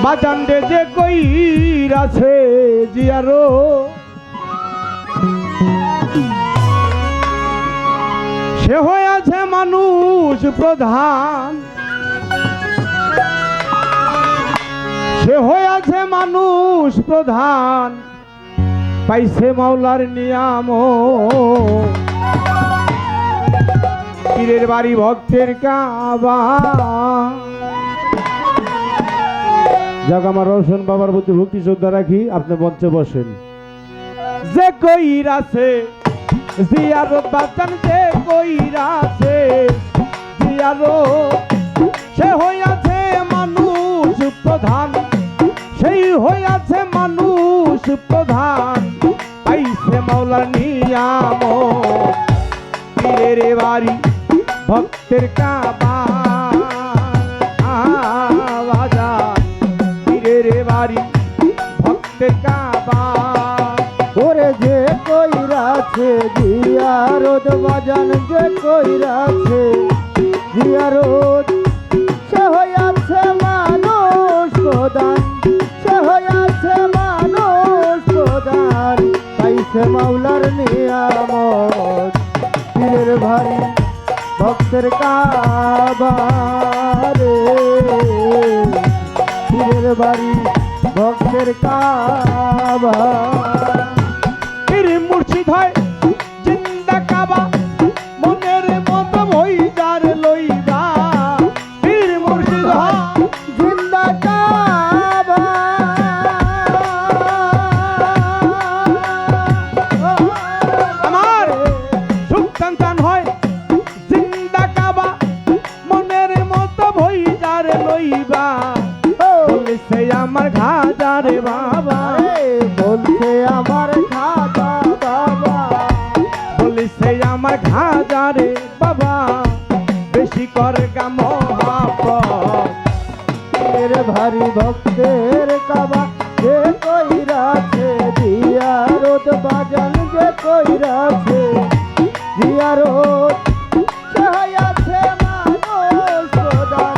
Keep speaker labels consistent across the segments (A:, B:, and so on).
A: বাজান রে যে কইরাছে জিয়ারো সে হয়েছে মানুষ প্রধান, সে হয়েছে মানুষ প্রধান, পাইছে মাওলার নিয়াম। পীরের বাড়ি ভক্তের কাবা। যাক, আমার রোশন বাবার প্রতি ভক্তি শ্রদ্ধা রাখি। আপনি মঞ্চে বসেন। যে কইরাছে জিয়ারত বাজান, যে কইরাছে জিয়ারত সে হইয়াছে মানুষ প্রধান, সেই হইয়াছে মানুষ প্রধান, পাইছে মাওলার নিয়াম। পীরের বাড়ি ভক্তের কাবা। পীরের বাড়ি ভক্তের কাবা।
B: ওরে যে কইরাছে জিয়ারত বাজান, যে কইরাছে জিয়ারত সে হইয়াছে মানুষ প্রধান, সে হইয়াছে মানুষ প্রধান, পাইছে মাওলার নিয়ামত। পীরের ভারী ভক্তের কাবা রে, পীরের বাড়ি ভক্তের কাবা।
A: পীর মুর্শিদ হয় জিন্দা কাবা, মনের মতো ভইদার লইবা। পীর মুর্শিদ হয়
B: জিন্দা কাবা।
A: আমার সুলতান চান হয় জিন্দা কাবা, মনের মতো ভইদার লইবা। বলছে আমার খাজারে বাবা,
B: বলছে আমার খাজা বাবা,
A: বলছে আমার খাজারে বাবা, বেশি কর গা মহাব্বত।
B: পীরের ভারী ভক্তের কাবা। যে কইরাছে জিয়ারত বাজান, যে কইরাছে জিয়ারত সে হইয়াছে মানুষ প্রধান,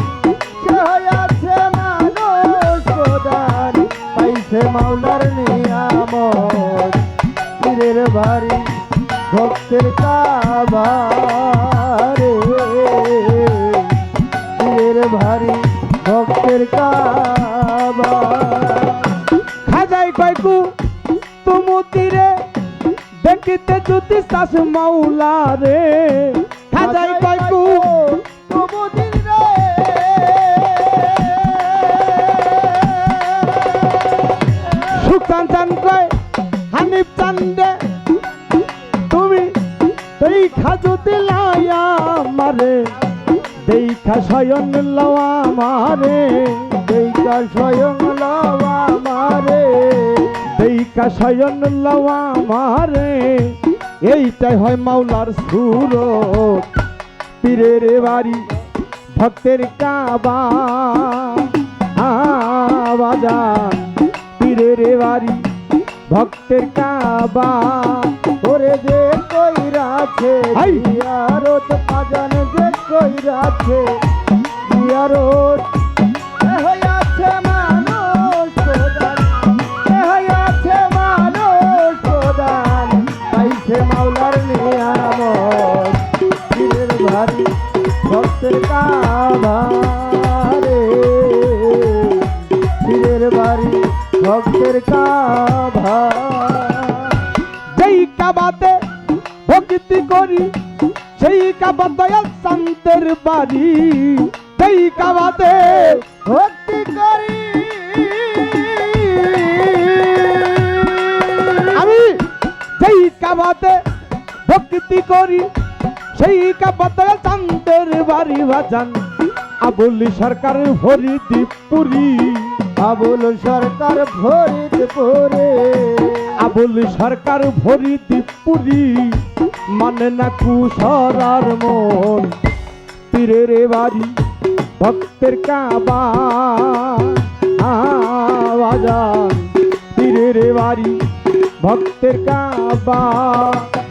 B: সে হইয়াছে মানুষ প্রধান, পাইছে মাওলার নিয়ামত। পীরের ভারী ভক্তের কাবা রে, পীরের ভারী ভক্তের কাবা।
A: খাজাই কয়কু তুমুতিরে দেখিতে যদি চাস মাওলা রে। খাজাই কয়কু
B: তুমুদিন রে,
A: সুলতান চান কয় হানিফ চান রে, তুমি দেখা যদি লায়া মারে, দেখা স্বয়ং লওয়া মারে,
B: দেখা স্বয়ং লওয়া মারে,
A: দেখা স্বয়ং লওয়া মারে। এইটাই হয় মাওলার সুরত। পীরের বাড়ি ভক্তের কাবা। বাজান পীরের বাড়ি ভক্তের কাবা।
B: ওরে যে কইরাছে জিয়ারত বাজান, যে কইরাছে জিয়ারত সে হইয়াছে মানুষ প্রধান, সে হইয়াছে মানুষ প্রধান, পাইছে মাওলার নিয়ামত। পীরের ভারী ভক্তের কাবা রে, পীরের বাড়ি ভক্তের কাবা।
A: যেই কাবাতে ভক্তি করি, সেই কাবা দয়াল শান্তের বাড়ি। সেই কাবাতে
B: ভক্তি করি,
A: আমি যেই কাবাতে ভক্তি করি, সেই কাবা দয়াল শান্তের বাড়ি। বাজান আবুল সরকার ফরিদপুরি,
B: আবুল সরকার ফরিদপুরে,
A: আবুল সরকার ফরিদপুরি, মানে না কুশরার মন। পীরের বাড়ি ভক্তের কাবা। বাজান পীরের বাড়ি ভক্তের কাবা।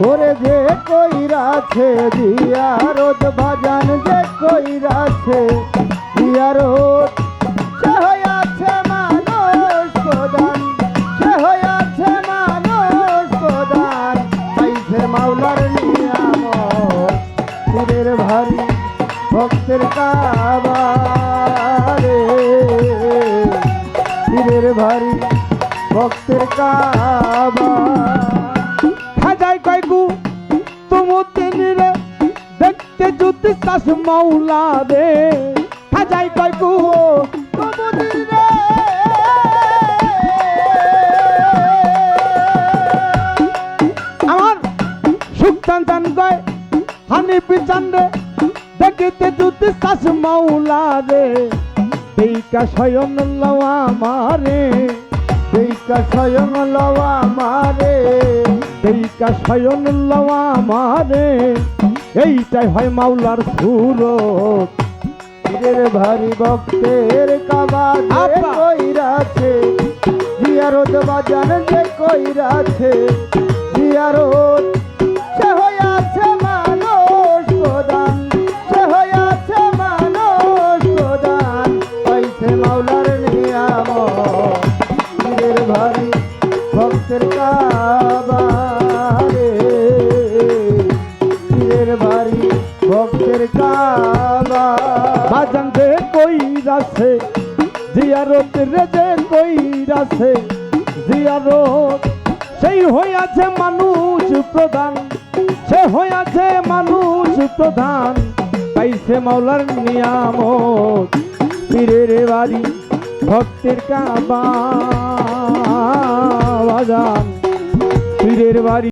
B: ওরে যে কইরাছে জিয়ারত বাজান, যে কইরাছে জিয়ারত সে হইয়াছে পীরের ভারী ভক্তের কাবা রে, পীরের ভারী ভক্তের কাবা।
A: খাজাই কয়কু তুমুদ্দিন রে দেখতে জুতি চাস মাওলা রে, খাজাই কয়কু
B: কুমুদিন রে,
A: আমার সুলতান চান কয় হানিফি চান রে দেখিতে জুতি চাস মাওলা রে, দেইকা স্বয়ং লওয়া আমারে,
B: দেখা স্বয়ং লওয়া মারে,
A: দেইকা স্বয়ং লওয়া আমারে, এইটাই হয় মাওলার সুরত।
B: পীরের ভারী ভক্তের কাবা যে
A: আপা।
B: কইরাছে, জিয়ারত বাজান যে কইরাছে, জিয়ারত সে হইয়াছে মানুষ প্রদান, সে হইয়াছে মানুষ প্রদান, পাইছে মাওলার নিয়ামত। পীরের ভারী ভক্তের কাবা রে, পীরের ভারী ভক্তের কাবা।
A: বাজান যে কইরাছে জিয়ারত রে, যে কইরাছে জিয়ারত, সেই হইয়াছে মানুষ প্রধান, সে হইয়াছে মানুষ প্রধান, পাইছে মাওলার নিয়ামত। পীরের বাড়ি ভক্তের কাবা, বাজান পীরের বাড়ি।